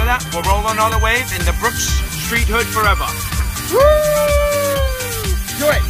together, we're rolling all the ways in the Brooks Street Hood forever. Woo! Do it!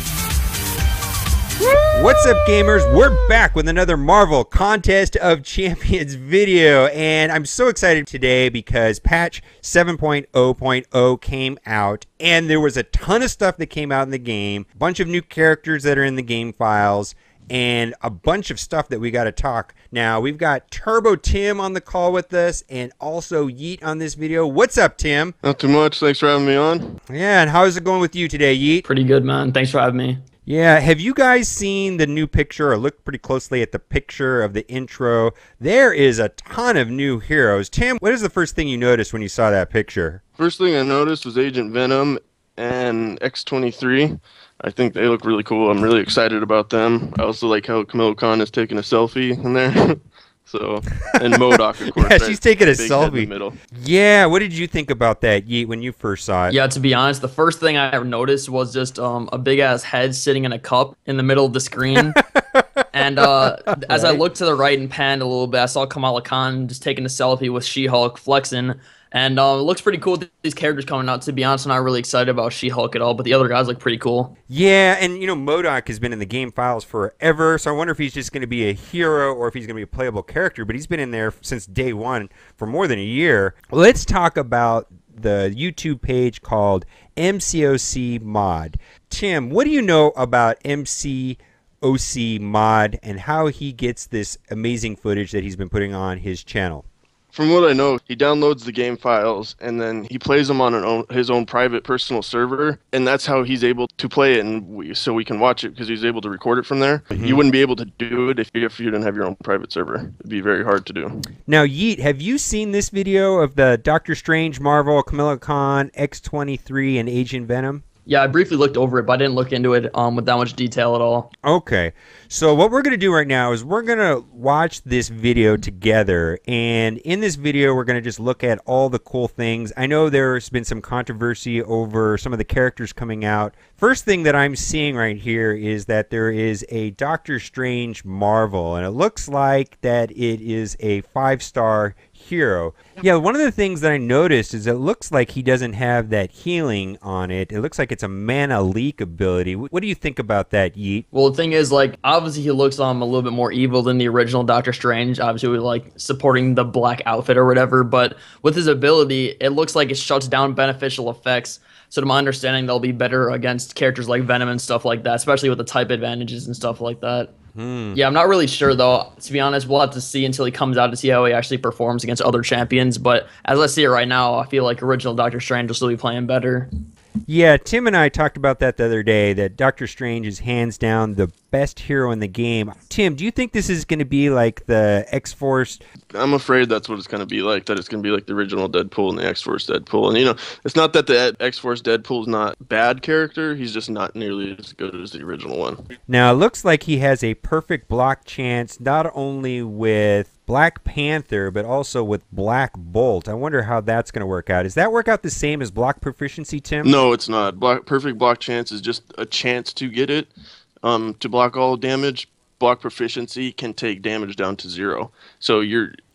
What's up, gamers? We're back with another Marvel Contest of Champions video, and I'm so excited today because patch 7.0.0 came out, and there was a ton of stuff that came out in the game, a bunch of new characters that are in the game files, and a bunch of stuff that we got to talk. Now, we've got Turbo Tim on the call with us, and also Yeet on this video. What's up, Tim? Not too much. Thanks for having me on. Yeah, and how's it going with you today, Yeet? Pretty good, man. Thanks for having me. Yeah, have you guys seen the new picture or looked pretty closely at the picture of the intro? There is a ton of new heroes. Tim, what is the first thing you noticed when you saw that picture? First thing I noticed was Agent Venom and X23. I think they look really cool. I'm really excited about them. I also like how Kamala Khan is taking a selfie in there. So, and MODOK, of course. Yeah, she's taking a big head in the selfie. middle. Yeah, what did you think about that, Yeet, when you first saw it? Yeah, to be honest, the first thing I ever noticed was just a big-ass head sitting in a cup in the middle of the screen. And as I looked to the right and panned a little bit, I saw Kamala Khan just taking a selfie with She-Hulk flexing. And it looks pretty cool with these characters coming out. To be honest, I'm not really excited about She-Hulk at all, but the other guys look pretty cool. Yeah, and you know, MODOK has been in the game files forever, so I wonder if he's just going to be a hero or if he's going to be a playable character, but he's been in there since day one for more than a year. Let's talk about the YouTube page called MCOC MOD. Tim, what do you know about MCOC MOD and how he gets this amazing footage that he's been putting on his channel? From what I know, he downloads the game files and then he plays them on his own private personal server, and that's how he's able to play it, and so we can watch it because he's able to record it from there. You wouldn't be able to do it if you didn't have your own private server. It'd be very hard to do. Now, Yeet, have you seen this video of the Doctor Strange, Marvel, Kamala Khan, X23, and Agent Venom? Yeah, I briefly looked over it, but I didn't look into it with that much detail at all. Okay, so what we're going to do right now is we're going to watch this video together, and in this video we're going to just look at all the cool things. I know there's been some controversy over some of the characters coming out. First thing that I'm seeing right here is that there is a Doctor Strange Marvel, and it looks like that it is a 5-star hero. Yeah, one of the things that I noticed is it looks like he doesn't have that healing on it. It looks like it's a mana leak ability. What do you think about that, Yeet? Well, the thing is, like, obviously he looks a little bit more evil than the original Doctor Strange, obviously with, like, supporting the black outfit or whatever, but with his ability, it looks like it shuts down beneficial effects. So to my understanding, they'll be better against characters like Venom and stuff like that, especially with the type advantages and stuff like that. Yeah, I'm not really sure, though. To be honest, we'll have to see until he comes out to see how he actually performs against other champions. But as I see it right now, I feel like original Doctor Strange will still be playing better. Yeah, Tim and I talked about that the other day, that Doctor Strange is hands down the best hero in the game. Tim, do you think this is going to be like the X-Force? I'm afraid that's what it's going to be like, that it's going to be like the original Deadpool and the X-Force Deadpool. And, you know, it's not that the X-Force Deadpool is not a bad character. He's just not nearly as good as the original one. Now, it looks like he has a perfect block chance, not only with Black Panther, but also with Black Bolt. I wonder how that's going to work out. Does that work out the same as block proficiency, Tim? No, it's not. Perfect block chance is just a chance to get it, to block all damage. Block proficiency can take damage down to 0. So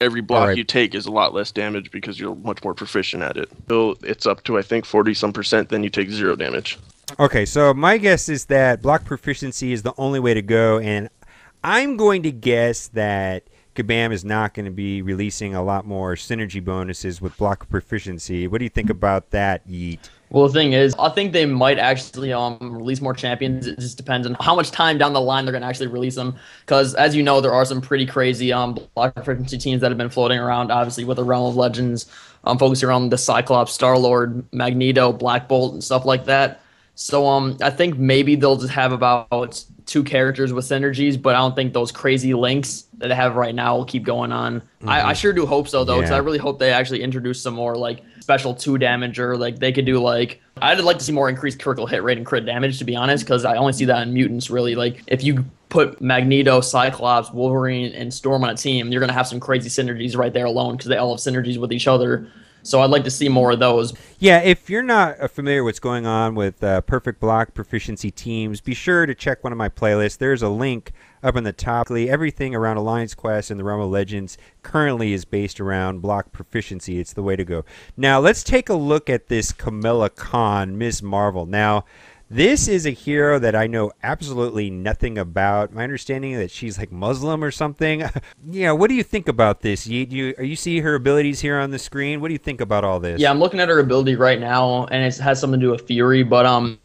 every block you take is a lot less damage because you're much more proficient at it. So it's up to, I think, 40-some%, then you take 0 damage. Okay, so my guess is that block proficiency is the only way to go, and I'm going to guess that Kabam is not going to be releasing a lot more synergy bonuses with block proficiency. What do you think about that, Yeet? Well, the thing is, I think they might actually release more champions. It just depends on how much time down the line they're going to actually release them. Because, as you know, there are some pretty crazy block proficiency teams that have been floating around, obviously, with the Realm of Legends, focusing around the Cyclops, Star-Lord, Magneto, Black Bolt, and stuff like that. So I think maybe they'll just have about 2 characters with synergies, but I don't think those crazy links that they have right now will keep going on. I sure do hope so, though, because I really hope they actually introduce some more, like, special 2 damage, or, like, they could do, like, I'd like to see more increased critical hit rate and crit damage, to be honest, because I only see that in mutants, really. Like, if you put Magneto, Cyclops, Wolverine, and Storm on a team, you're going to have some crazy synergies right there alone, because they all have synergies with each other. So I'd like to see more of those. Yeah, if you're not familiar with what's going on with perfect block proficiency teams, be sure to check one of my playlists. There's a link up in the top. Everything around Alliance Quest and the Realm of Legends currently is based around block proficiency. It's the way to go. Now, let's take a look at this Kamala Khan, Ms. Marvel. Now, this is a hero that I know absolutely nothing about. My understanding is that she's like Muslim or something. Yeah, what do you think about this? You see her abilities here on the screen? What do you think about all this? Yeah, I'm looking at her ability right now, and it has something to do with Fury. But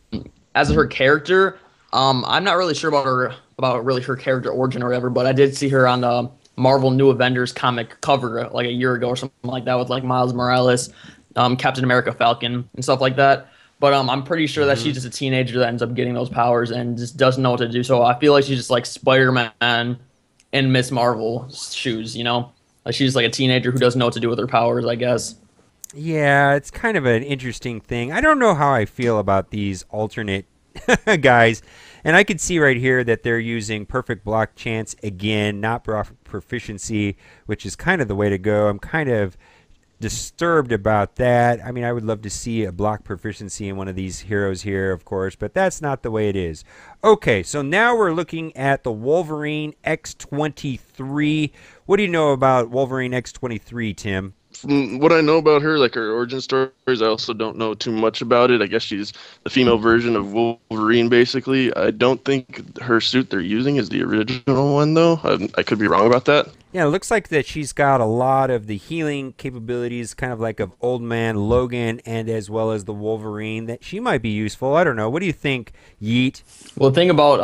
as her character, I'm not really sure about her character origin or whatever. But I did see her on the Marvel New Avengers comic cover like a year ago or something like that with like Miles Morales, Captain America, Falcon, and stuff like that. But I'm pretty sure that she's just a teenager that ends up getting those powers and just doesn't know what to do. So I feel like she's just like Spider-Man in Miss Marvel's shoes, you know? Like she's like a teenager who doesn't know what to do with her powers, I guess. Yeah, it's kind of an interesting thing. I don't know how I feel about these alternate guys. And I can see right here that they're using perfect block chance again, not proficiency, which is kind of the way to go. I'm kind of disturbed about that. I mean, I would love to see a block proficiency in one of these heroes here, of course, but that's not the way it is. Okay, so now we're looking at the Wolverine X23. What do you know about Wolverine X23, Tim? From what I know about her, like her origin stories, I also don't know too much about it. I guess she's the female version of Wolverine, basically. I don't think her suit they're using is the original one, though. I could be wrong about that. Yeah, it looks like that she's got a lot of the healing capabilities, kind of like of Old Man Logan, and as well as the Wolverine, that she might be useful. I don't know. What do you think, Yeet? Well, the thing about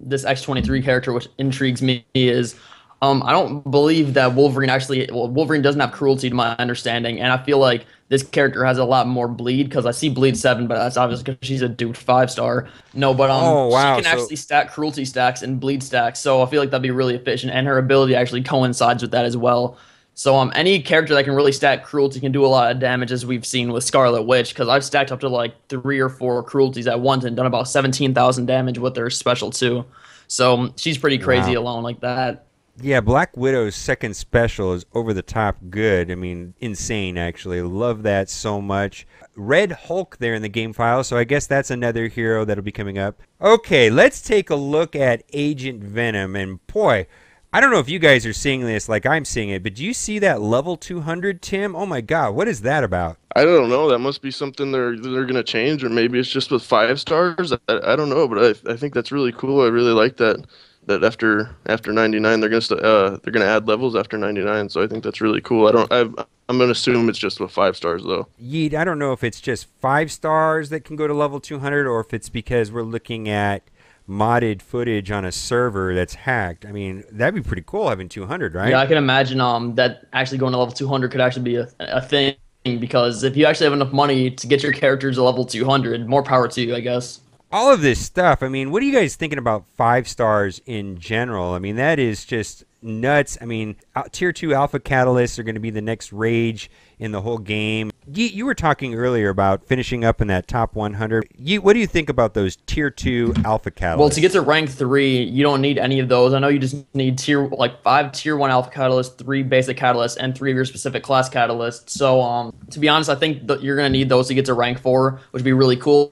this X23 character, which intrigues me, is I don't believe that Wolverine Wolverine doesn't have cruelty to my understanding, and I feel like this character has a lot more bleed, because I see bleed 7, but that's obviously because she's a duped 5-star. No, but oh, wow. She can actually stack cruelty stacks and bleed stacks, so I feel like that'd be really efficient, and her ability actually coincides with that as well. So any character that can really stack cruelty can do a lot of damage, as we've seen with Scarlet Witch, because I've stacked up to like 3 or 4 cruelties at once and done about 17,000 damage with her special too. So she's pretty crazy alone like that. Yeah, Black Widow's second special is over the top good. I mean, insane, actually. Love that so much. Red Hulk there in the game file, so I guess that's another hero that'll be coming up. Okay, let's take a look at Agent Venom. And boy, I don't know if you guys are seeing this like I'm seeing it, but do you see that level 200, Tim? Oh my God, what is that about? I don't know. That must be something they're going to change, or maybe it's just with 5 stars. I don't know, but I think that's really cool. I really like that. That after 99 they're gonna add levels after 99, so I think that's really cool. I'm gonna assume it's just with 5 stars though. Yeet, I don't know if it's just 5 stars that can go to level 200, or if it's because we're looking at modded footage on a server that's hacked. I mean, that'd be pretty cool having 200, right? Yeah, I can imagine that actually going to level 200 could actually be a thing, because if you actually have enough money to get your characters to level 200, more power to you, I guess. All of this stuff, I mean, what are you guys thinking about 5 stars in general? I mean, that is just nuts. I mean, Tier 2 Alpha Catalysts are going to be the next rage in the whole game. You were talking earlier about finishing up in that top 100. What do you think about those Tier 2 Alpha Catalysts? Well, to get to rank 3, you don't need any of those. I know you just need 5 Tier 1 Alpha Catalysts, 3 Basic Catalysts, and 3 of your specific class Catalysts. So, to be honest, I think that you're going to need those to get to rank 4, which would be really cool.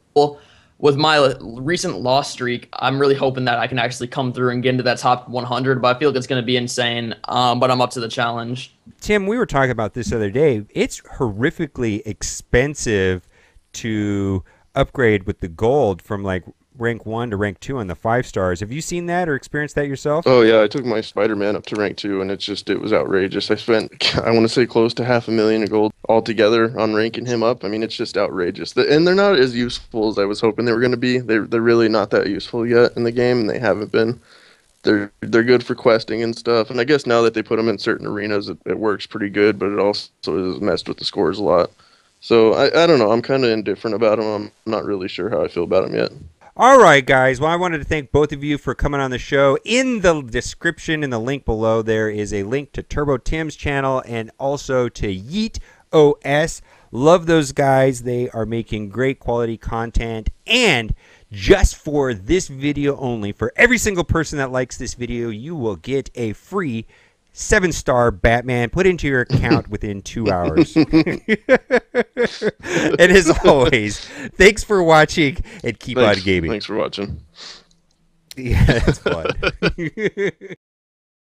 With my recent loss streak, I'm really hoping that I can actually come through and get into that top 100, but I feel like it's going to be insane, but I'm up to the challenge. Tim, we were talking about this the other day. It's horrifically expensive to upgrade with the gold from like rank 1 to rank 2 on the 5 stars. Have you seen that or experienced that yourself? Oh yeah, I took my Spider-Man up to rank 2, and it was outrageous. I spent, I want to say, close to $500,000 of gold altogether on ranking him up. I mean, it's just outrageous. And they're not as useful as I was hoping they were going to be. They're really not that useful yet in the game, and they haven't been. They're good for questing and stuff, and I guess now that they put them in certain arenas, it works pretty good, but it also has messed with the scores a lot. So I don't know. I'm kind of indifferent about them. I'm not really sure how I feel about them yet. All right, guys. Well, I wanted to thank both of you for coming on the show. In the description, in the link below, there is a link to Turbo Tim's channel and also to Yeet OS. Love those guys. They are making great quality content. And just for this video only, for every single person that likes this video, you will get a free 7-star Batman put into your account within 2 hours. And as always, thanks for watching and keep on gaming. Thanks for watching. Yeah, that's fun.